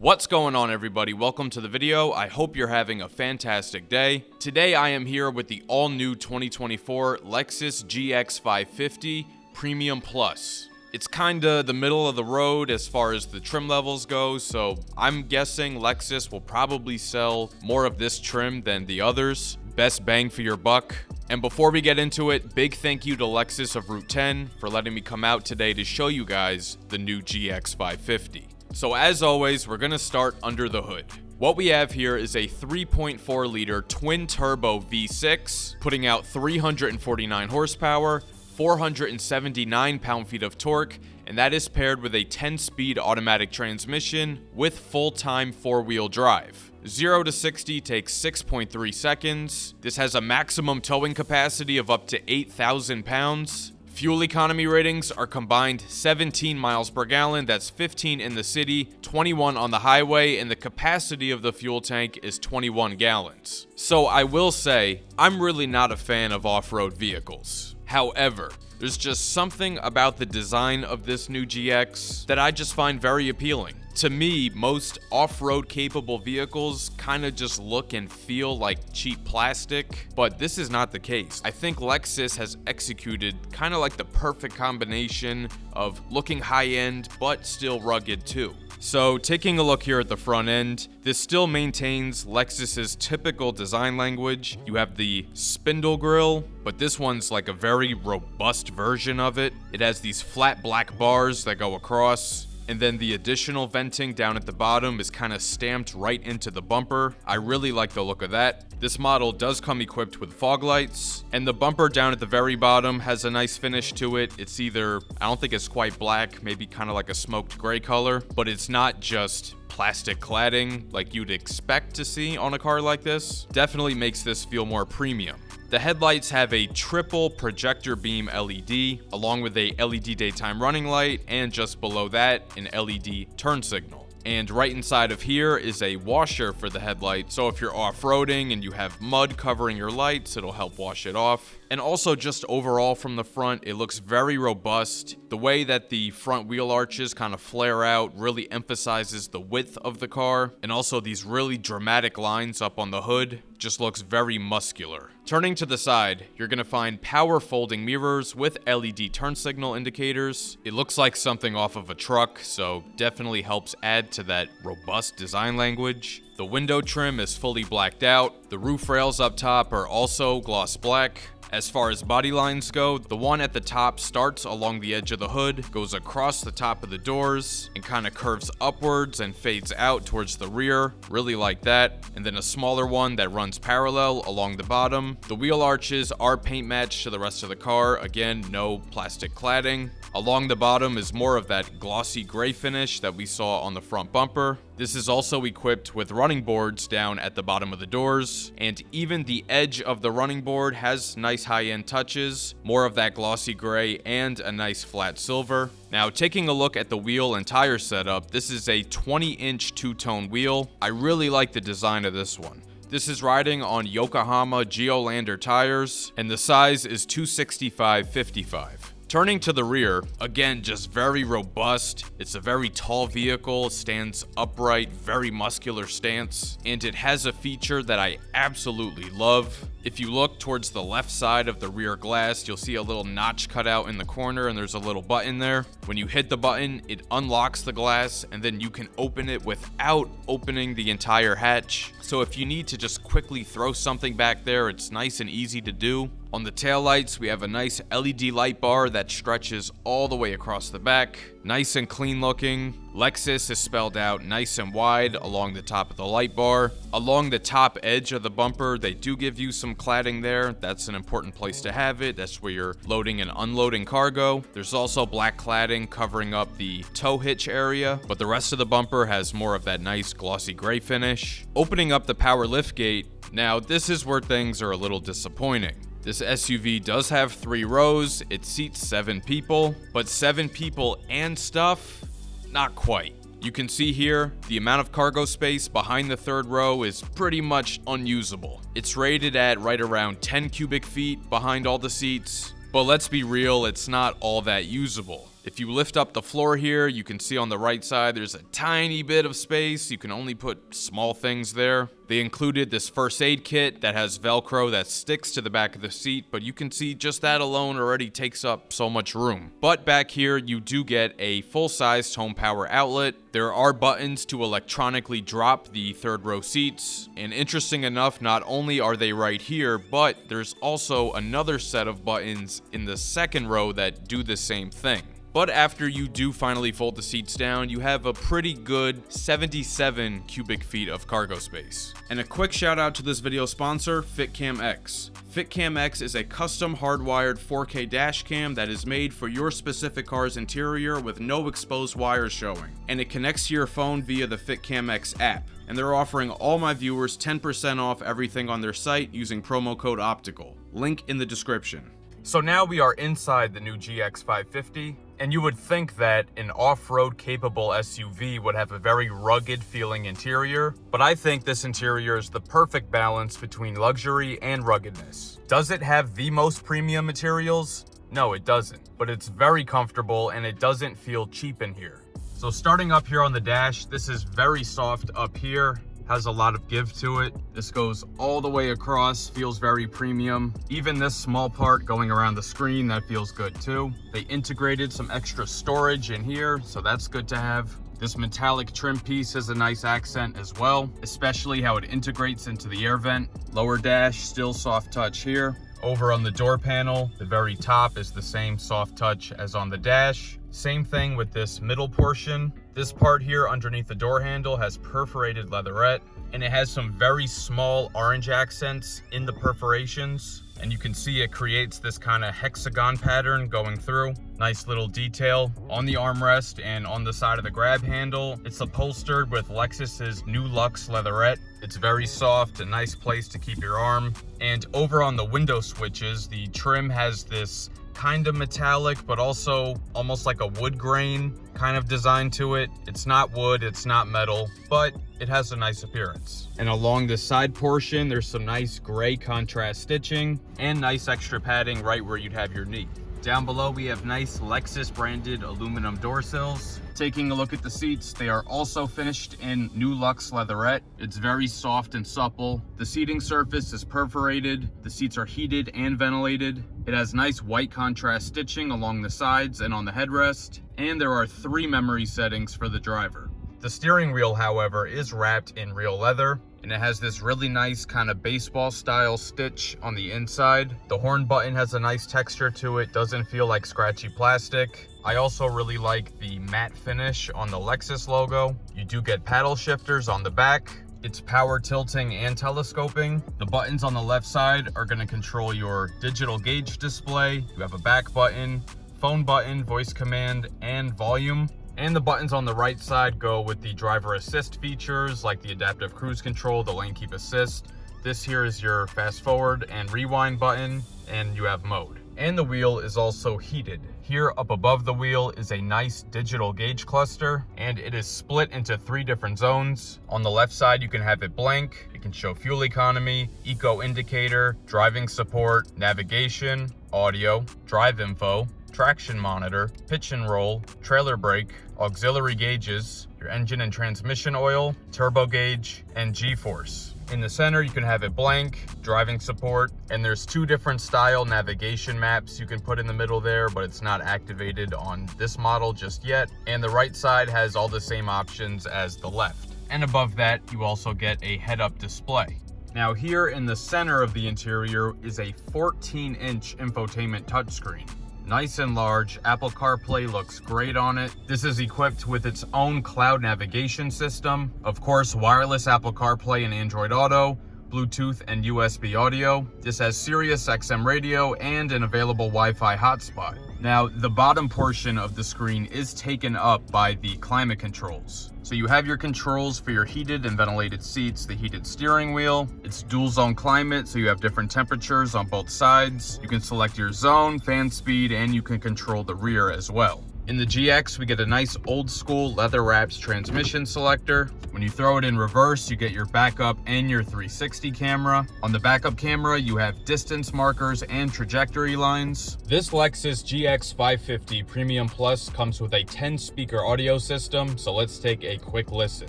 What's going on, everybody? Welcome to the video. I hope you're having a fantastic day. Today I am here with the all-new 2024 Lexus GX 550 Premium Plus. It's kinda the middle of the road as far as the trim levels go, so I'm guessing Lexus will probably sell more of this trim than the others. Best bang for your buck. And before we get into it, big thank you to Lexus of Route 10 for letting me come out today to show you guys the new GX 550. So as always, we're gonna start under the hood. What we have here is a 3.4 liter twin turbo V6, putting out 349 horsepower, 479 pound-feet of torque, and that is paired with a 10-speed automatic transmission with full-time four-wheel drive. 0 to 60 takes 6.3 seconds. This has a maximum towing capacity of up to 8,000 pounds. Fuel economy ratings are combined 17 miles per gallon, that's 15 in the city, 21 on the highway, and the capacity of the fuel tank is 21 gallons. So I will say, I'm really not a fan of off-road vehicles. However, there's just something about the design of this new GX that I just find very appealing. To me, most off-road capable vehicles kind of just look and feel like cheap plastic, but this is not the case. I think Lexus has executed kind of like the perfect combination of looking high-end but still rugged too. So taking a look here at the front end, this still maintains Lexus's typical design language. You have the spindle grille, but this one's like a very robust version of it. It has these flat black bars that go across, and then the additional venting down at the bottom is kind of stamped right into the bumper. I really like the look of that. This model does come equipped with fog lights, and the bumper down at the very bottom has a nice finish to it. It's either, I don't think it's quite black, maybe kind of like a smoked gray color, but it's not just plastic cladding like you'd expect to see on a car like this. Definitely makes this feel more premium. The headlights have a triple projector beam LED, along with a LED daytime running light, and just below that, an LED turn signal. And right inside of here is a washer for the headlight, so if you're off-roading and you have mud covering your lights, it'll help wash it off. And also just overall from the front, it looks very robust. The way that the front wheel arches kind of flare out really emphasizes the width of the car, and also these really dramatic lines up on the hood just looks very muscular. Turning to the side, you're gonna find power folding mirrors with LED turn signal indicators. It looks like something off of a truck, so definitely helps add to that robust design language. The window trim is fully blacked out. The roof rails up top are also gloss black. As far as body lines go, the one at the top starts along the edge of the hood, goes across the top of the doors, and kind of curves upwards and fades out towards the rear. Really like that. And then a smaller one that runs parallel along the bottom. The wheel arches are paint matched to the rest of the car. Again, no plastic cladding. Along the bottom is more of that glossy gray finish that we saw on the front bumper. This is also equipped with running boards down at the bottom of the doors, and even the edge of the running board has nice high-end touches, more of that glossy gray and a nice flat silver. Now, taking a look at the wheel and tire setup, this is a 20-inch two-tone wheel. I really like the design of this one. This is riding on Yokohama Geolander tires, and the size is 265/55. Turning to the rear, again, just very robust. It's a very tall vehicle, stands upright, very muscular stance, and it has a feature that I absolutely love. If you look towards the left side of the rear glass, you'll see a little notch cut out in the corner, and there's a little button there. When you hit the button, it unlocks the glass, and then you can open it without opening the entire hatch. So if you need to just quickly throw something back there, it's nice and easy to do. On the taillights, we have a nice LED light bar that stretches all the way across the back. Nice and clean looking. Lexus is spelled out nice and wide along the top of the light bar. Along the top edge of the bumper, they do give you some cladding there. That's an important place to have it. That's where you're loading and unloading cargo. There's also black cladding covering up the tow hitch area, but the rest of the bumper has more of that nice glossy gray finish. Opening up the power liftgate, now this is where things are a little disappointing. This SUV does have 3 rows, it seats 7 people, but 7 people and stuff? Not quite. You can see here, the amount of cargo space behind the 3rd row is pretty much unusable. It's rated at right around 10 cubic feet behind all the seats, but let's be real, it's not all that usable. If you lift up the floor here, you can see on the right side there's a tiny bit of space. You can only put small things there. They included this first aid kit that has Velcro that sticks to the back of the seat, but you can see just that alone already takes up so much room. But back here, you do get a full-sized home power outlet. There are buttons to electronically drop the third row seats, and interesting enough, not only are they right here, but there's also another set of buttons in the second row that do the same thing. But after you do finally fold the seats down, you have a pretty good 77 cubic feet of cargo space. And a quick shout out to this video sponsor, FitCam X. FitCam X is a custom hardwired 4K dash cam that is made for your specific car's interior with no exposed wires showing. And it connects to your phone via the FitCam X app. And they're offering all my viewers 10% off everything on their site using promo code OPTICAL. Link in the description. So now we are inside the new GX 550, and you would think that an off-road capable SUV would have a very rugged feeling interior, but I think this interior is the perfect balance between luxury and ruggedness. Does it have the most premium materials? No, it doesn't, but it's very comfortable and it doesn't feel cheap in here. So starting up here on the dash, this is very soft up here. Has a lot of give to it. This goes all the way across, feels very premium. Even this small part going around the screen, that feels good too. They integrated some extra storage in here, so that's good to have. This metallic trim piece has a nice accent as well, especially how it integrates into the air vent. Lower dash, still soft touch here. Over on the door panel, the very top is the same soft touch as on the dash. Same thing with this middle portion. This part here underneath the door handle has perforated leatherette, and it has some very small orange accents in the perforations. And you can see it creates this kind of hexagon pattern going through. Nice little detail on the armrest and on the side of the grab handle. It's upholstered with Lexus's new Luxe leatherette. It's very soft, a nice place to keep your arm. And over on the window switches, the trim has this kind of metallic, but also almost like a wood grain kind of design to it. It's not wood, it's not metal, but it has a nice appearance. And along the side portion, there's some nice gray contrast stitching and nice extra padding right where you'd have your knee. Down below, we have nice Lexus branded aluminum door sills. Taking a look at the seats, they are also finished in new Luxe leatherette. It's very soft and supple. The seating surface is perforated. The seats are heated and ventilated. It has nice white contrast stitching along the sides and on the headrest. And there are 3 memory settings for the driver. The steering wheel, however, is wrapped in real leather, and it has this really nice kind of baseball style stitch on the inside. The horn button has a nice texture to it, doesn't feel like scratchy plastic. I also really like the matte finish on the Lexus logo. You do get paddle shifters on the back. It's power tilting and telescoping. The buttons on the left side are going to control your digital gauge display. You have a back button, phone button, voice command, and volume. And the buttons on the right side go with the driver assist features like the adaptive cruise control, the lane keep assist. This here is your fast forward and rewind button, and you have mode. And the wheel is also heated. Here up above the wheel is a nice digital gauge cluster, and it is split into 3 different zones. On the left side, you can have it blank. It can show fuel economy, eco indicator, driving support, navigation, audio, drive info, traction monitor, pitch and roll, trailer brake, auxiliary gauges, your engine and transmission oil, turbo gauge, and G-force. In the center, you can have it blank, driving support, and there's 2 different style navigation maps you can put in the middle there, but it's not activated on this model just yet. And the right side has all the same options as the left. And above that, you also get a head-up display. Now here in the center of the interior is a 14-inch infotainment touchscreen. Nice and large. Apple CarPlay looks great on it. This is equipped with its own cloud navigation system. Of course, wireless Apple CarPlay and Android Auto, Bluetooth and USB audio. This has Sirius XM radio and an available Wi-Fi hotspot. Now, the bottom portion of the screen is taken up by the climate controls. So you have your controls for your heated and ventilated seats, the heated steering wheel. It's dual zone climate, so you have different temperatures on both sides. You can select your zone, fan speed, and you can control the rear as well. In the GX, we get a nice old school leather wrapped transmission selector. When you throw it in reverse, you get your backup and your 360 camera. On the backup camera, you have distance markers and trajectory lines. This Lexus GX 550 Premium Plus comes with a 10-speaker audio system, so let's take a quick listen.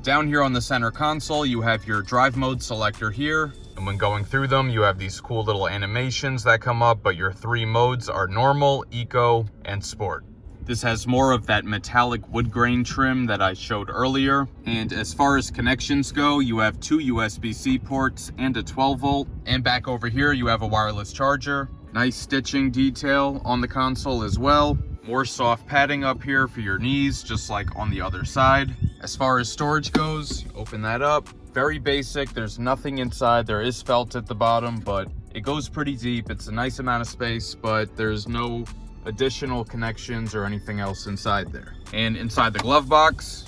Down here on the center console, you have your drive mode selector here. And when going through them, you have these cool little animations that come up, but your 3 modes are normal, eco, and sport. This has more of that metallic wood grain trim that I showed earlier. And as far as connections go, you have 2 USB-C ports and a 12-volt. And back over here, you have a wireless charger. Nice stitching detail on the console as well. More soft padding up here for your knees, just like on the other side. As far as storage goes, open that up. Very basic, there's nothing inside. There is felt at the bottom, but it goes pretty deep. It's a nice amount of space, but there's no additional connections or anything else inside there. And inside the glove box,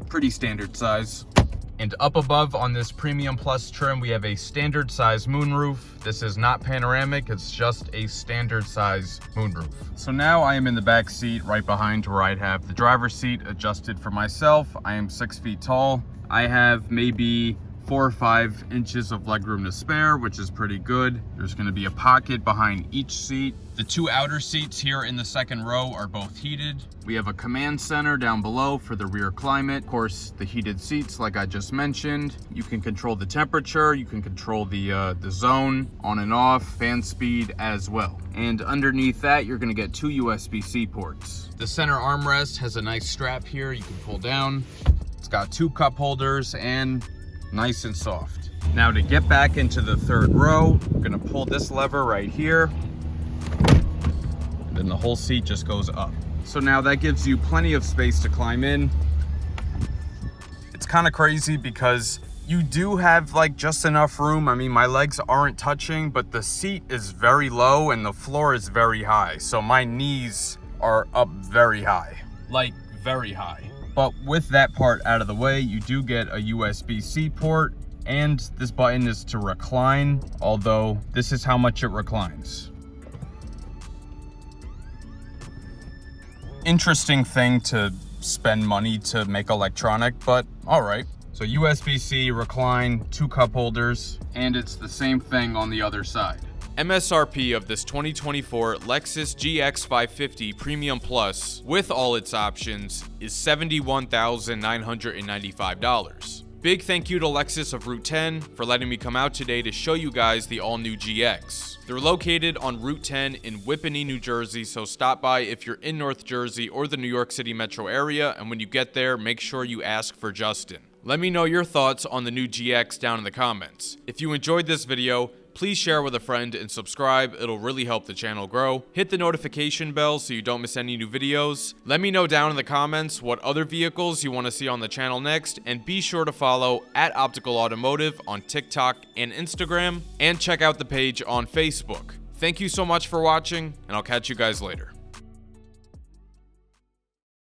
pretty standard size. And up above on this Premium Plus trim, we have a standard size moonroof. This is not panoramic, it's just a standard size moonroof. So now I am in the back seat right behind where I'd have the driver's seat adjusted for myself. I am 6 feet tall. I have maybe 4 or 5 inches of legroom to spare, which is pretty good. There's gonna be a pocket behind each seat. The 2 outer seats here in the second row are both heated. We have a command center down below for the rear climate. Of course, the heated seats, like I just mentioned. You can control the temperature, you can control the zone, on and off, fan speed as well. And underneath that, you're gonna get 2 USB-C ports. The center armrest has a nice strap here you can pull down. It's got 2 cup holders and nice and soft. Now to get back into the third row, I'm gonna pull this lever right here. Then the whole seat just goes up. So now that gives you plenty of space to climb in. It's kind of crazy because you do have like just enough room. I mean, my legs aren't touching, but the seat is very low and the floor is very high. So my knees are up very high, like very high. But with that part out of the way, you do get a USB-C port, and this button is to recline, although this is how much it reclines. Interesting thing to spend money to make electronic, but all right. So USB-C, recline, 2 cup holders, and it's the same thing on the other side. MSRP of this 2024 Lexus GX 550 Premium Plus, with all its options, is $71,995. Big thank you to Lexus of Route 10 for letting me come out today to show you guys the all-new GX. They're located on Route 10 in Whippany, New Jersey, so stop by if you're in North Jersey or the New York City metro area, and when you get there, make sure you ask for Justin. Let me know your thoughts on the new GX down in the comments. If you enjoyed this video, please share with a friend and subscribe. It'll really help the channel grow. Hit the notification bell so you don't miss any new videos. Let me know down in the comments what other vehicles you want to see on the channel next, and be sure to follow @OpticalAutomotive on TikTok and Instagram, and check out the page on Facebook. Thank you so much for watching, and I'll catch you guys later.